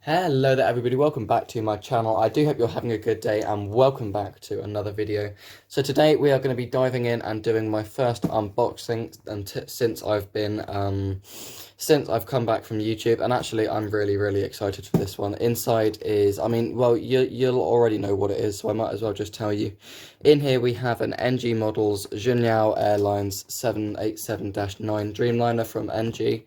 Hello there everybody, welcome back to my channel. I do hope you're having a good day and welcome back to another video. So today we are going to be diving in and doing my first unboxing and since I've come back from YouTube, and actually I'm really excited for this one. Inside is, well, you'll already know what it is, so I might as well just tell you. In here we have an NG Models Junyao Airlines 787-9 Dreamliner from NG.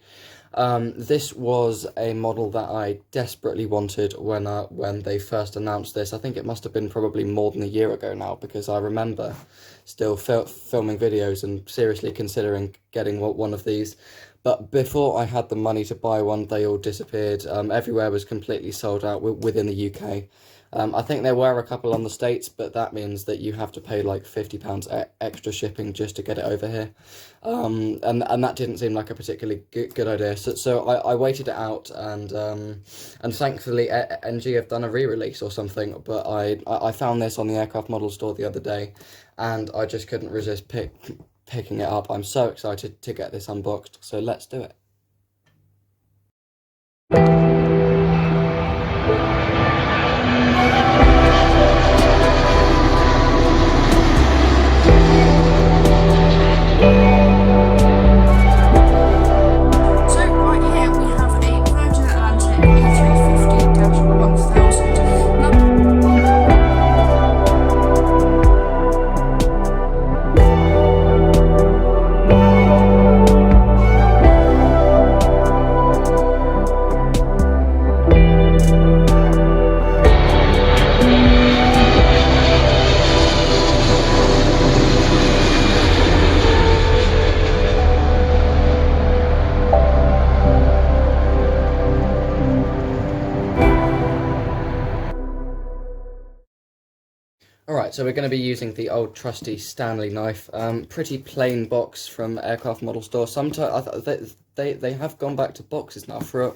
This was a model that I desperately wanted when they first announced this. I think it must have been probably more than a year ago now, because I remember still filming videos and seriously considering getting one of these. But before I had the money to buy one, they all disappeared. Everywhere was completely sold out within the UK. I think there were a couple on the States, but that means that you have to pay like £50 extra shipping just to get it over here. And that didn't seem like a particularly good idea. So I waited it out, and thankfully NG have done a re-release or something. But I found this on the aircraft model store the other day, and I just couldn't resist picking it up. I'm so excited to get this unboxed, so let's do it. Alright, so we're going to be using the old trusty Stanley knife. Pretty plain box from Aircraft Model Store. Sometimes they have gone back to boxes now. For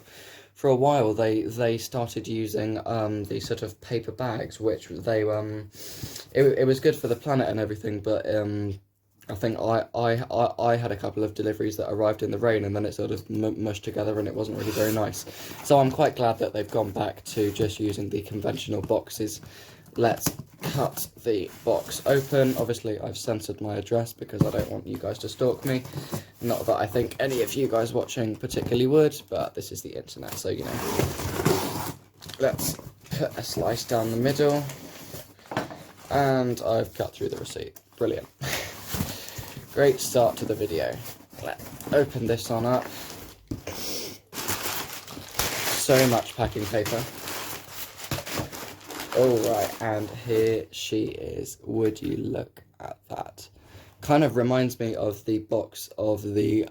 a while they started using these sort of paper bags, which it was good for the planet and everything, but I think I had a couple of deliveries that arrived in the rain, and then it sort of mushed together, and it wasn't really very nice. So I'm quite glad that they've gone back to just using the conventional boxes. Let's cut the box open. Obviously, I've censored my address because I don't want you guys to stalk me. Not that I think any of you guys watching particularly would, but this is the internet, so you know. Let's put a slice down the middle. And I've cut through the receipt. Brilliant. Great start to the video. Let's open this on up. So much packing paper. Alright, and here she is. Would you look at that? Kind of reminds me of the box of the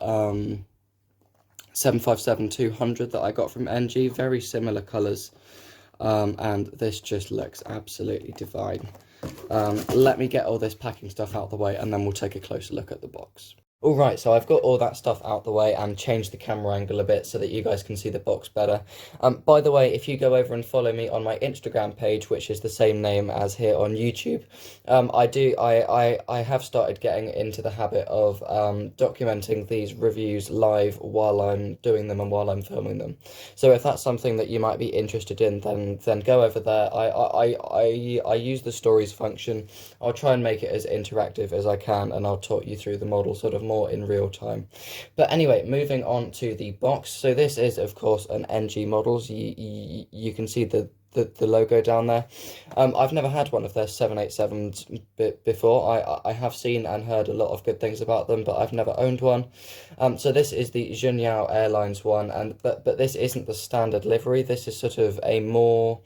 757-200 that I got from NG. Very similar colours. And this just looks absolutely divine. Let me get all this packing stuff out the way, and then we'll take a closer look at the box. Alright, so I've got all that stuff out the way and changed the camera angle a bit so that you guys can see the box better. By the way, if you go over and follow me on my Instagram page, which is the same name as here on YouTube, I have started getting into the habit of documenting these reviews live while I'm doing them and while I'm filming them. So if that's something that you might be interested in, then go over there. I use the stories function. I'll try and make it as interactive as I can, and I'll talk you through the model sort of more in real time. But anyway, moving on to the box. So this is of course an NG Models. You can see the logo down there. I've never had one of their 787s before. I have seen and heard a lot of good things about them, but I've never owned one. So this is the Junyao Airlines one, but this isn't the standard livery. This is sort of a more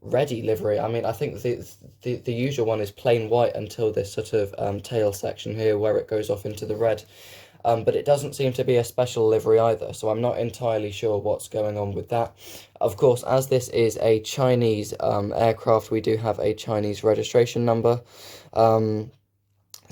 ready livery. I mean, I think the usual one is plain white until this sort of tail section here where it goes off into the red. But it doesn't seem to be a special livery either, so I'm not entirely sure what's going on with that. Of course, as this is a Chinese aircraft, we do have a Chinese registration number. So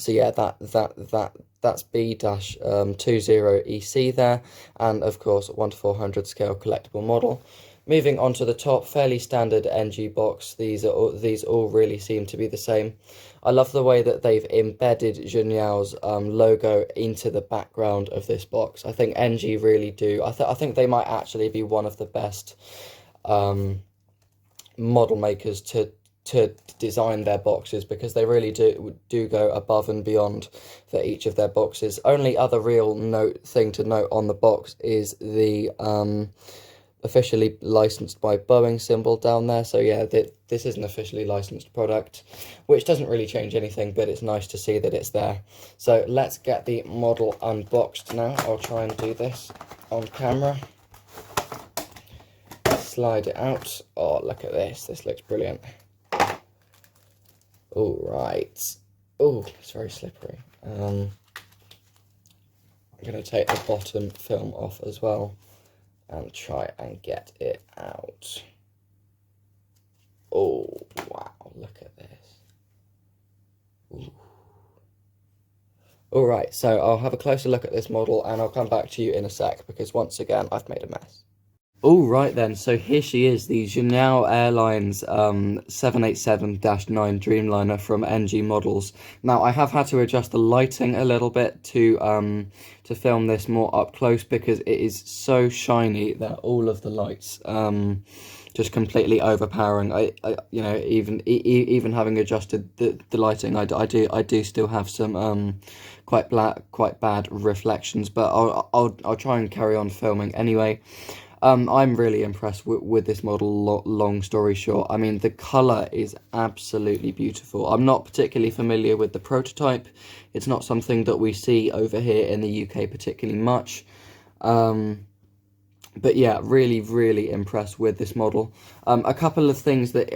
yeah, that's B-20EC there, and of course 1:400 scale collectible model. Moving on to the top, fairly standard NG box. These all really seem to be the same. I love the way that they've embedded Junyao's logo into the background of this box. I think NG really do. I think they might actually be one of the best model makers to design their boxes, because they really do go above and beyond for each of their boxes. Only other real thing to note on the box is the officially licensed by Boeing symbol down there. So yeah, this is an officially licensed product, which doesn't really change anything, but it's nice to see that it's there. So let's get the model unboxed now. I'll try and do this on camera. Slide it out. Oh, look at this. This looks brilliant. All right. Oh, it's very slippery. I'm going to take the bottom film off as well and try and get it out. Oh, wow, look at this. Ooh. All right, so I'll have a closer look at this model and I'll come back to you in a sec, because once again, I've made a mess. All right then, so here she is, the Janelle Airlines 787-9 Dreamliner from NG Models. Now, I have had to adjust the lighting a little bit to film this more up close, because it is so shiny that all of the lights just completely overpowering. I you know, even having adjusted the lighting, I do still have some quite bad reflections, but I'll try and carry on filming anyway. I'm really impressed with this model, long story short. I mean, the colour is absolutely beautiful. I'm not particularly familiar with the prototype. It's not something that we see over here in the UK particularly much. But yeah, really impressed with this model. A couple of things that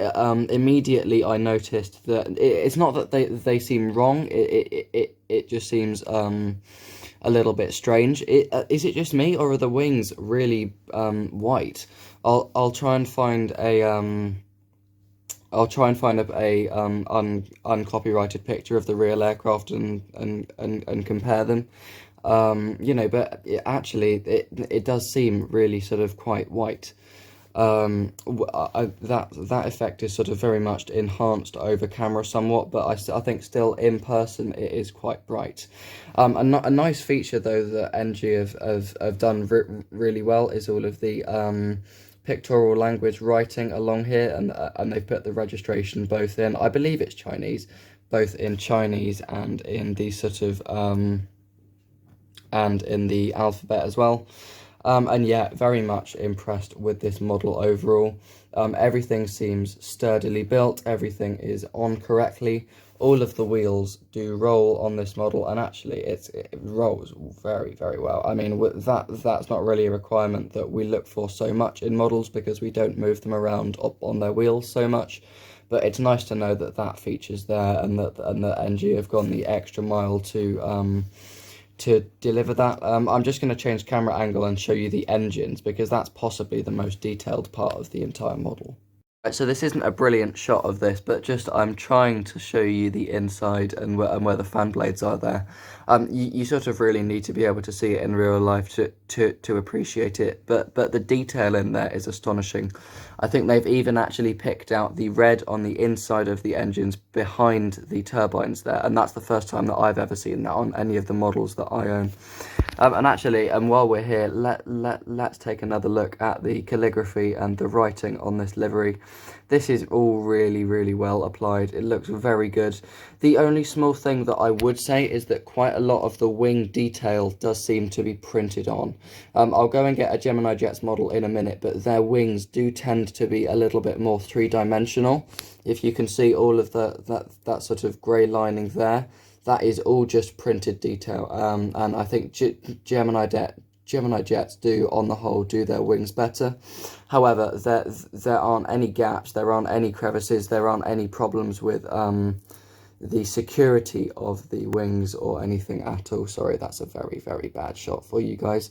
immediately I noticed, that it's not that they seem wrong, it just seems a little bit strange. Is it just me, or are the wings really white? I'll try and find a uncopyrighted picture of the real aircraft and compare them. You know, but it does seem really sort of quite white. That effect is sort of very much enhanced over camera somewhat, but I think still in person it is quite bright. A nice feature though that NG have done really well is all of the pictorial language writing along here, and they've put the registration both in, I believe it's Chinese, both in Chinese and in the sort of and in the alphabet as well. And yeah, very much impressed with this model overall. Everything seems sturdily built, everything is on correctly, all of the wheels do roll on this model, and actually it rolls very well. I mean, that's not really a requirement that we look for so much in models, because we don't move them around up on their wheels so much, but it's nice to know that that feature's there, and that NG have gone the extra mile to deliver that. I'm just going to change camera angle and show you the engines, because that's possibly the most detailed part of the entire model. Right, so this isn't a brilliant shot of this, but just I'm trying to show you the inside and where the fan blades are there. You sort of really need to be able to see it in real life to appreciate it, but the detail in there is astonishing. I think they've even actually picked out the red on the inside of the engines behind the turbines there, and that's the first time that I've ever seen that on any of the models that I own. And actually, while we're here, let's take another look at the calligraphy and the writing on this livery. This is all really well applied. It looks very good. The only small thing that I would say is that quite a lot of the wing detail does seem to be printed on. I'll go and get a Gemini Jets model in a minute, but their wings do tend to be a little bit more three-dimensional. If you can see all of that sort of grey lining there, that is all just printed detail. And I think Gemini Jets do, on the whole, do their wings better. However, there aren't any gaps, there aren't any crevices, there aren't any problems with the security of the wings or anything at all. Sorry, that's a very bad shot for you guys.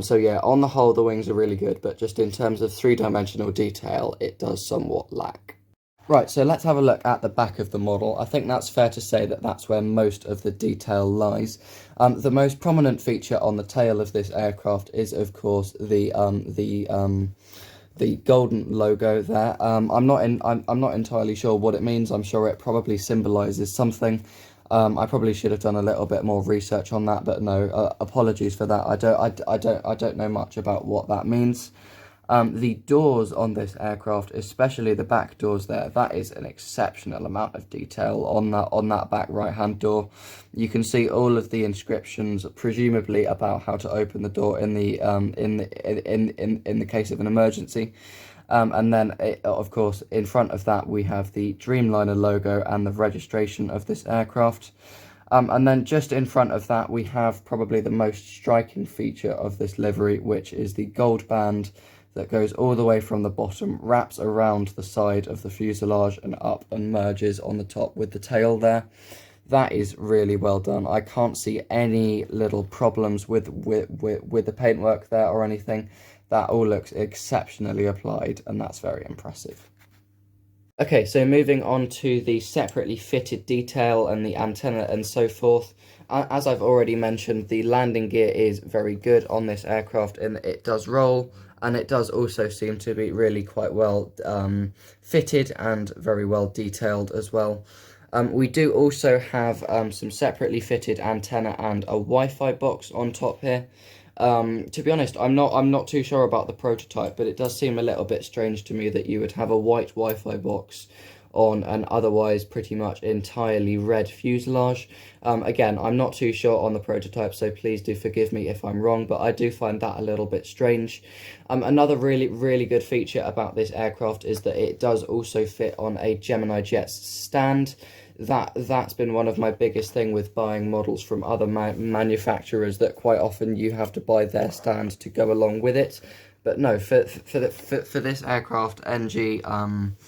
So yeah, on the whole, the wings are really good, but just in terms of three-dimensional detail, it does somewhat lack. Right, so let's have a look at the back of the model. I think that's fair to say that that's where most of the detail lies. The most prominent feature on the tail of this aircraft is, of course, the golden logo there. I'm not entirely sure what it means. I'm sure it probably symbolises something. I probably should have done a little bit more research on that, but no, apologies for that. I don't know much about what that means. The doors on this aircraft, especially the back doors there, that is an exceptional amount of detail on that back right-hand door. You can see all of the inscriptions, presumably about how to open the door in the case of an emergency. And then, of course, in front of that, we have the Dreamliner logo and the registration of this aircraft. And then just in front of that, we have probably the most striking feature of this livery, which is the gold band that goes all the way from the bottom, wraps around the side of the fuselage and up and merges on the top with the tail there. That is really well done. I can't see any little problems with the paintwork there or anything. That all looks exceptionally applied, and that's very impressive. Okay, so moving on to the separately fitted detail and the antenna and so forth. As I've already mentioned, the landing gear is very good on this aircraft, and it does roll, and it does also seem to be really quite well fitted and very well detailed as well. We do also have some separately fitted antenna and a Wi-Fi box on top here. To be honest, I'm not too sure about the prototype, but it does seem a little bit strange to me that you would have a white Wi-Fi box on an otherwise pretty much entirely red fuselage. Again, I'm not too sure on the prototype, so please do forgive me if I'm wrong, but I do find that a little bit strange. Another really good feature about this aircraft is that it does also fit on a Gemini Jets stand. That's been one of my biggest thing with buying models from other manufacturers, that quite often you have to buy their stand to go along with it. But no, for this aircraft, NG, I'm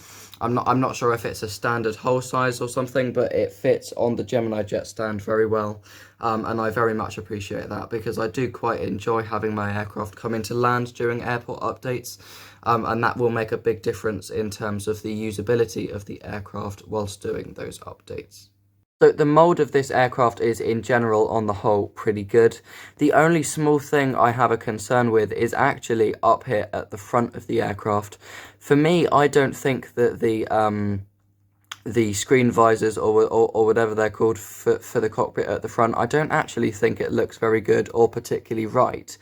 not sure if it's a standard hull size or something, but it fits on the Gemini Jet stand very well, and I very much appreciate that, because I do quite enjoy having my aircraft come into land during airport updates, and that will make a big difference in terms of the usability of the aircraft whilst doing those updates. So the mould of this aircraft is, in general, on the whole, pretty good. The only small thing I have a concern with is actually up here at the front of the aircraft. For me, I don't think that the screen visors or whatever they're called for the cockpit at the front, I don't actually think it looks very good or particularly right.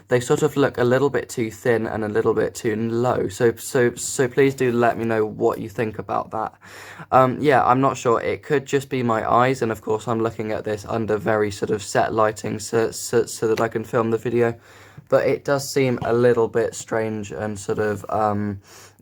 They sort of look a little bit too thin and a little bit too low. So please do let me know what you think about that. Yeah, I'm not sure. It could just be my eyes, and of course I'm looking at this under very sort of set lighting so that I can film the video. But it does seem a little bit strange and sort of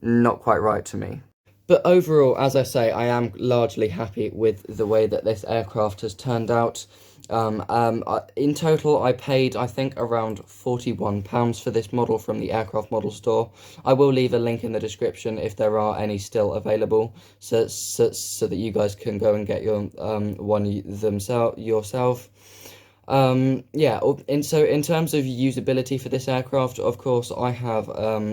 not quite right to me. But overall, as I say, I am largely happy with the way that this aircraft has turned out. In total, I paid, I think, around £41 for this model from the aircraft model store. I will leave a link in the description if there are any still available, so that you guys can go and get your one yourself. Yeah, so in terms of usability for this aircraft, of course, I have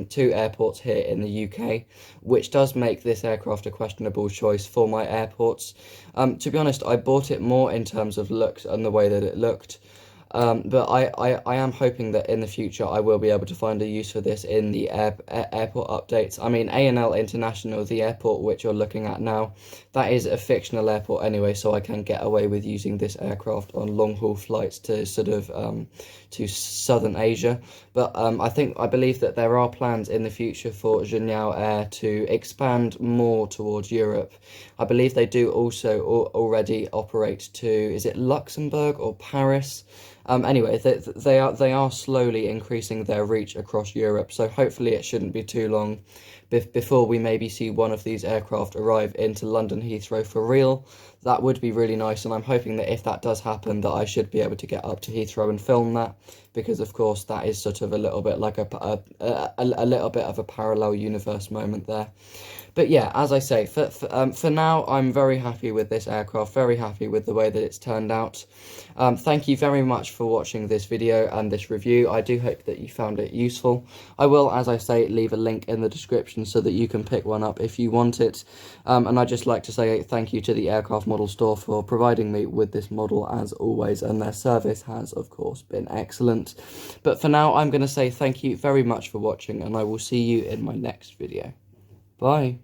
2 airports here in the UK, which does make this aircraft a questionable choice for my airports. To be honest, I bought it more in terms of looks and the way that it looked. But I am hoping that in the future I will be able to find a use for this in the airport updates. I mean, A&L International, the airport which you're looking at now, that is a fictional airport anyway, so I can get away with using this aircraft on long-haul flights to sort of to southern Asia. But I believe that there are plans in the future for Zhenyao Air to expand more towards Europe. I believe they do also already operate to, is it Luxembourg or Paris? Anyway, they are slowly increasing their reach across Europe, so hopefully it shouldn't be too long before we maybe see one of these aircraft arrive into London Heathrow for real. That would be really nice, and I'm hoping that if that does happen, that I should be able to get up to Heathrow and film that, because of course that is sort of a little bit like a little bit of a parallel universe moment there. But yeah, as I say, for now, I'm very happy with this aircraft, very happy with the way that it's turned out. Thank you very much for watching this video and this review. I do hope that you found it useful. I will, as I say, leave a link in the description so that you can pick one up if you want it. And I'd just like to say thank you to the Aircraft Model Store for providing me with this model as always, and their service has, of course, been excellent. But for now, I'm going to say thank you very much for watching, and I will see you in my next video. Bye.